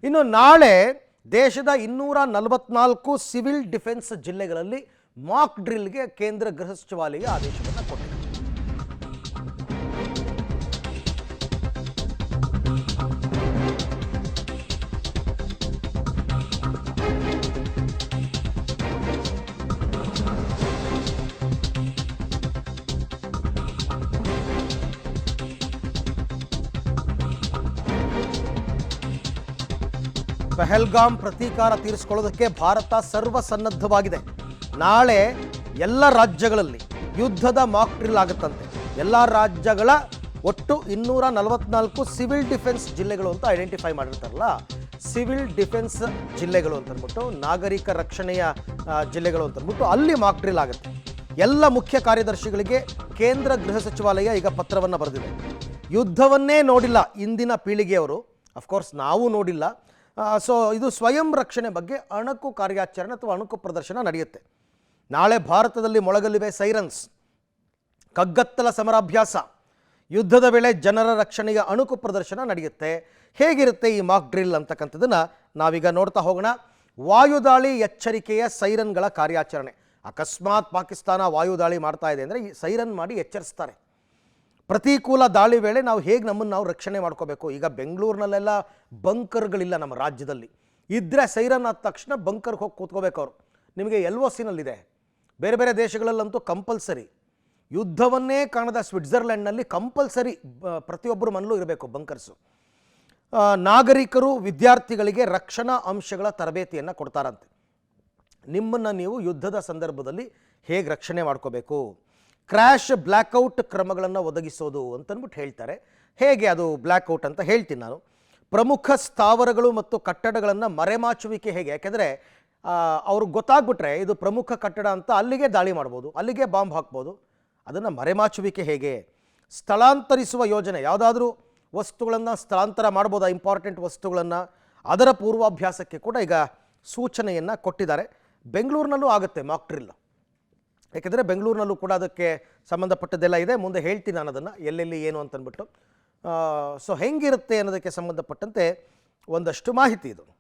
ಇನ್ನು ನಾಳೆ ದೇಶದ 244 ಸಿವಿಲ್ ಡಿಫೆನ್ಸ್ ಜಿಲ್ಲೆಗಳಲ್ಲಿ ಮಾಕ್ ಡ್ರಿಲ್ಗೆ ಕೇಂದ್ರ ಗೃಹ ಸಚಿವಾಲಯ ಆದೇಶವನ್ನು ಕೊಟ್ಟಿದೆ. ಪಹಲ್ಗಾಮ್ ಪ್ರತೀಕಾರ ತೀರಿಸಿಕೊಳ್ಳೋದಕ್ಕೆ ಭಾರತ ಸರ್ವಸನ್ನದ್ಧವಾಗಿದೆ. ನಾಳೆ ಎಲ್ಲ ರಾಜ್ಯಗಳಲ್ಲಿ ಯುದ್ಧದ ಮಾಕ್ ಡ್ರಿಲ್ ಆಗುತ್ತಂತೆ. ಎಲ್ಲ ರಾಜ್ಯಗಳ ಒಟ್ಟು 244 ಸಿವಿಲ್ ಡಿಫೆನ್ಸ್ ಜಿಲ್ಲೆಗಳು ಅಂತ ಐಡೆಂಟಿಫೈ ಮಾಡಿರ್ತಾರಲ್ಲ, ಸಿವಿಲ್ ಡಿಫೆನ್ಸ್ ಜಿಲ್ಲೆಗಳು ಅಂತಂದ್ಬಿಟ್ಟು, ನಾಗರಿಕ ರಕ್ಷಣೆಯ ಜಿಲ್ಲೆಗಳು ಅಂತಂದ್ಬಿಟ್ಟು ಅಲ್ಲಿ ಮಾಕ್ ಡ್ರಿಲ್ ಆಗುತ್ತೆ. ಎಲ್ಲ ಮುಖ್ಯ ಕಾರ್ಯದರ್ಶಿಗಳಿಗೆ ಕೇಂದ್ರ ಗೃಹ ಸಚಿವಾಲಯ ಈಗ ಪತ್ರವನ್ನು ಬರೆದಿದೆ. ಯುದ್ಧವನ್ನೇ ನೋಡಿಲ್ಲ ಇಂದಿನ ಪೀಳಿಗೆಯವರು, ಅಫ್ಕೋರ್ಸ್ ನಾವು ನೋಡಿಲ್ಲ. ಸೊ ಇದು ಸ್ವಯಂ ರಕ್ಷಣೆ ಬಗ್ಗೆ ಅಣಕು ಕಾರ್ಯಾಚರಣೆ ಅಥವಾ ಅಣುಕು ಪ್ರದರ್ಶನ ನಡೆಯುತ್ತೆ. ನಾಳೆ ಭಾರತದಲ್ಲಿ ಮೊಳಗಲಿವೆ ಸೈರನ್ಸ್, ಕಗ್ಗತ್ತಲ ಸಮರಾಭ್ಯಾಸ, ಯುದ್ಧದ ವೇಳೆ ಜನರ ರಕ್ಷಣೆಯ ಅಣುಕು ಪ್ರದರ್ಶನ ನಡೆಯುತ್ತೆ. ಹೇಗಿರುತ್ತೆ ಈ ಮಾಕ್ ಡ್ರಿಲ್ ಅಂತಕ್ಕಂಥದ್ದನ್ನು ನಾವೀಗ ನೋಡ್ತಾ ಹೋಗೋಣ. ವಾಯುದಾಳಿ ಎಚ್ಚರಿಕೆಯ ಸೈರನ್ಗಳ ಕಾರ್ಯಾಚರಣೆ. ಅಕಸ್ಮಾತ್ ಪಾಕಿಸ್ತಾನ ವಾಯುದಾಳಿ ಮಾಡ್ತಾ ಇದೆ ಅಂದರೆ ಈ ಸೈರನ್ ಮಾಡಿ ಎಚ್ಚರಿಸ್ತಾರೆ. ಪ್ರತಿಕೂಲ ದಾಳಿ ವೇಳೆ ನಾವು ಹೇಗೆ ನಮ್ಮನ್ನು ನಾವು ರಕ್ಷಣೆ ಮಾಡ್ಕೋಬೇಕು. ಈಗ ಬೆಂಗಳೂರಿನಲ್ಲೆಲ್ಲ ಬಂಕರ್ಗಳಿಲ್ಲ ನಮ್ಮ ರಾಜ್ಯದಲ್ಲಿ, ಇದ್ದರೆ ಸೈರನ್ ಆದ ತಕ್ಷಣ ಬಂಕರ್ಗೆ ಹೋಗಿ ಕೂತ್ಕೋಬೇಕು ಅವರು. ನಿಮಗೆ LOCನಲ್ಲಿದೆ, ಬೇರೆ ಬೇರೆ ದೇಶಗಳಲ್ಲಂತೂ ಕಂಪಲ್ಸರಿ. ಯುದ್ಧವನ್ನೇ ಕಾಣದ ಸ್ವಿಟ್ಜರ್ಲೆಂಡ್ನಲ್ಲಿ ಕಂಪಲ್ಸರಿ ಪ್ರತಿಯೊಬ್ಬರ ಮನಲ್ಲೂ ಇರಬೇಕು ಬಂಕರ್ಸು. ನಾಗರಿಕರು ವಿದ್ಯಾರ್ಥಿಗಳಿಗೆ ರಕ್ಷಣಾ ಅಂಶಗಳ ತರಬೇತಿಯನ್ನು ಕೊಡ್ತಾರಂತೆ. ನಿಮ್ಮನ್ನು ನೀವು ಯುದ್ಧದ ಸಂದರ್ಭದಲ್ಲಿ ಹೇಗೆ ರಕ್ಷಣೆ ಮಾಡ್ಕೋಬೇಕು, ಕ್ರ್ಯಾಶ್ ಬ್ಲ್ಯಾಕ್ಔಟ್ ಕ್ರಮಗಳನ್ನು ಒದಗಿಸೋದು ಅಂತಂದ್ಬಿಟ್ಟು ಹೇಳ್ತಾರೆ. ಹೇಗೆ ಅದು ಬ್ಲ್ಯಾಕ್ಔಟ್ ಅಂತ ಹೇಳ್ತೀನಿ ನಾನು. ಪ್ರಮುಖ ಸ್ಥಾವರಗಳು ಮತ್ತು ಕಟ್ಟಡಗಳನ್ನು ಮರೆಮಾಚುವಿಕೆ ಹೇಗೆ, ಯಾಕೆಂದರೆ ಅವ್ರಿಗೆ ಗೊತ್ತಾಗ್ಬಿಟ್ರೆ ಇದು ಪ್ರಮುಖ ಕಟ್ಟಡ ಅಂತ ಅಲ್ಲಿಗೆ ದಾಳಿ ಮಾಡ್ಬೋದು, ಅಲ್ಲಿಗೆ ಬಾಂಬ್ ಹಾಕ್ಬೋದು. ಅದನ್ನು ಮರೆಮಾಚುವಿಕೆ ಹೇಗೆ, ಸ್ಥಳಾಂತರಿಸುವ ಯೋಜನೆ, ಯಾವುದಾದ್ರೂ ವಸ್ತುಗಳನ್ನು ಸ್ಥಳಾಂತರ ಮಾಡ್ಬೋದಾ, ಇಂಪಾರ್ಟೆಂಟ್ ವಸ್ತುಗಳನ್ನು, ಅದರ ಪೂರ್ವಾಭ್ಯಾಸಕ್ಕೆ ಕೂಡ ಈಗ ಸೂಚನೆಯನ್ನು ಕೊಟ್ಟಿದ್ದಾರೆ. ಬೆಂಗಳೂರಿನಲ್ಲೂ ಆಗುತ್ತೆ ಮಾಕ್ ಡ್ರಿಲ್, ಯಾಕೆಂದರೆ ಬೆಂಗಳೂರಿನಲ್ಲೂ ಕೂಡ ಅದಕ್ಕೆ ಸಂಬಂಧಪಟ್ಟದ್ದೆಲ್ಲ ಇದೆ. ಮುಂದೆ ಹೇಳ್ತೀನಿ ನಾನು ಅದನ್ನು ಎಲ್ಲೆಲ್ಲಿ ಏನು ಅಂತಂದ್ಬಿಟ್ಟು. ಸೊ ಹೆಂಗಿರುತ್ತೆ ಅನ್ನೋದಕ್ಕೆ ಸಂಬಂಧಪಟ್ಟಂತೆ ಒಂದಷ್ಟು ಮಾಹಿತಿ ಇದು.